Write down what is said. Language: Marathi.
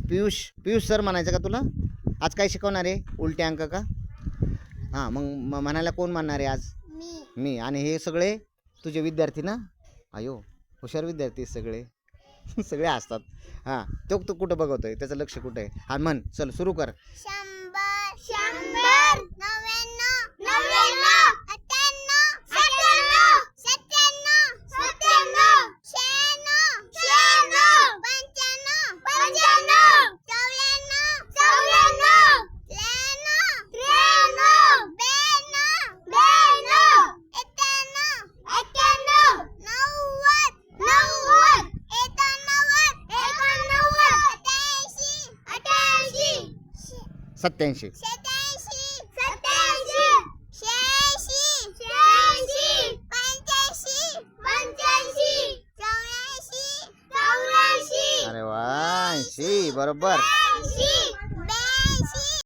पियुष सर म्हणायचं का तुला? आज काय शिकवणार आहे? उलटे अंक का? हां मग म्हणायला कोण म्हणणार आहे आज? मी. आणि हे सगळे तुझे विद्यार्थी ना? अयो हुशार विद्यार्थी सगळे सगळे असतात. हां तो कुठं बघतोय? त्याचं लक्ष कुठं आहे? हा म्हण चल सुरू कर. 87 अरे वा 80 बरोबर.